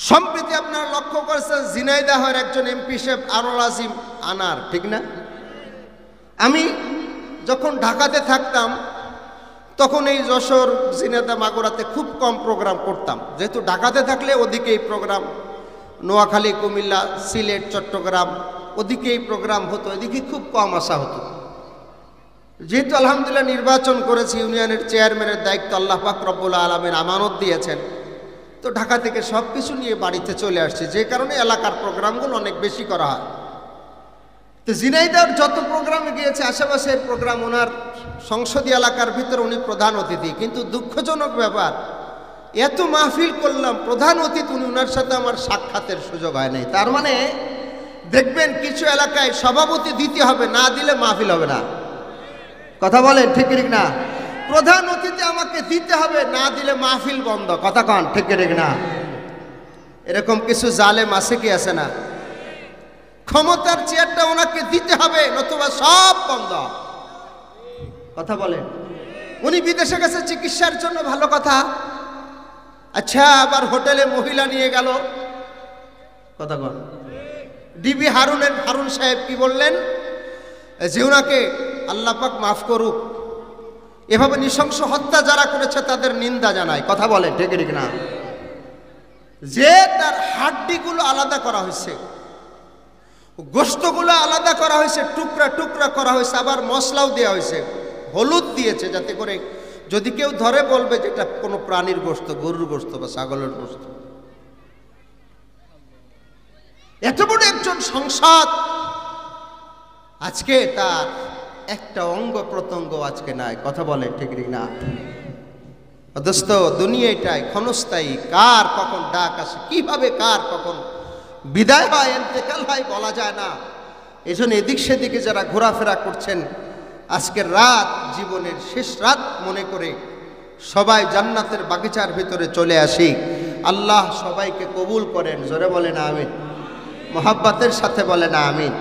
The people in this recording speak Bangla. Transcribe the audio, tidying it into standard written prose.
সম্প্রতি আপনারা লক্ষ্য করেছেন ঝিনাইদহের একজন এমপি সাহেব আরুল আজিম আনার, ঠিক না? আমি যখন ঢাকাতে থাকতাম তখন এই যশোর, ঝিনাইদহ, মাগুরাতে খুব কম প্রোগ্রাম করতাম, যেহেতু ঢাকাতে থাকলে ওদিকেই প্রোগ্রাম, নোয়াখালী, কুমিল্লা, সিলেট, চট্টগ্রাম ওদিকেই প্রোগ্রাম হতো, এদিকে খুব কম আসা হতো। যেহেতু আলহামদুলিল্লাহ নির্বাচন করেছি, ইউনিয়নের চেয়ারম্যানের দায়িত্ব আল্লাহ পাক রব্বুল আলামিন আমানত দিয়েছেন, তো ঢাকা থেকে সব কিছু নিয়ে বাড়িতে চলে আসছি, যে কারণে এলাকার প্রোগ্রামগুলো অনেক বেশি করা হয়। তো ঝিনাইদহের যত প্রোগ্রামে গিয়েছে আশেপাশের প্রোগ্রাম, ওনার সংসদীয় এলাকার ভিতরে উনি প্রধান অতিথি, কিন্তু দুঃখজনক ব্যাপার এত মাহফিল করলাম, প্রধান অতিথি উনি, ওনার সাথে আমার সাক্ষাতের সুযোগ হয় নাই। তার মানে দেখবেন কিছু এলাকায় সভাপতি দিতে হবে, না দিলে মাহফিল হবে না। কথা বলেন ঠিক ঠিক না? প্রধান অতিথি আমাকে দিতে হবে, না দিলে মাহফিল বন্ধ। কথা কন ঠিক ঠিক না? এরকম কিছু জালেম আছে কি আছে না? ক্ষমতার চেয়ারটা ওনাকে দিতে হবে, নতুবা সব বন্ধ। কথা বলেন। উনি বিদেশে গেছে চিকিৎসার জন্য, ভালো কথা। আচ্ছা, আবার হোটেলে মহিলা নিয়ে গেল। কথা বল। ডিবি হারুন সাহেব কি বললেন? যে ওনাকে আল্লাহ পাক মাফ করুক, এভাবে নৃশংস হত্যা যারা করেছে তাদের নিন্দা জানায়। কথা বলে ঠিক ঠিক না? যে তার হাড্ডিগুলো আলাদা করা হয়েছে, গোশতগুলো আলাদা করা হয়েছে, টুকরা টুকরা করা হয়েছে, আবার মশলাও দেওয়া হয়েছে, হলুদ দিয়েছে, যাতে করে যদি কেউ ধরে বলবে যে এটা কোনো প্রাণীর গোশত, গরুর গোশত বা ছাগলের গোশত। এত বড় একজন সংসদ, আজকে তার একটা অঙ্গ প্রত্যঙ্গ আজকে নাই। কথা বলে ঠিক না? দোস্ত, দুনিয়াটাই ক্ষণস্থায়ী, কার কখন ডাক আসে, কিভাবে কার কখন বিদায় হয়, ইন্তেকাল হয়, বলা যায় না। এই জন্য এদিক সেদিকে যারা ঘোরাফেরা করছেন, আজকের রাত জীবনের শেষ রাত মনে করে সবাই জান্নাতের বাগিচার ভিতরে চলে আসি। আল্লাহ সবাইকে কবুল করেন। জোরে বলেন আমিন, মোহাব্বতের সাথে বলেন আমিন।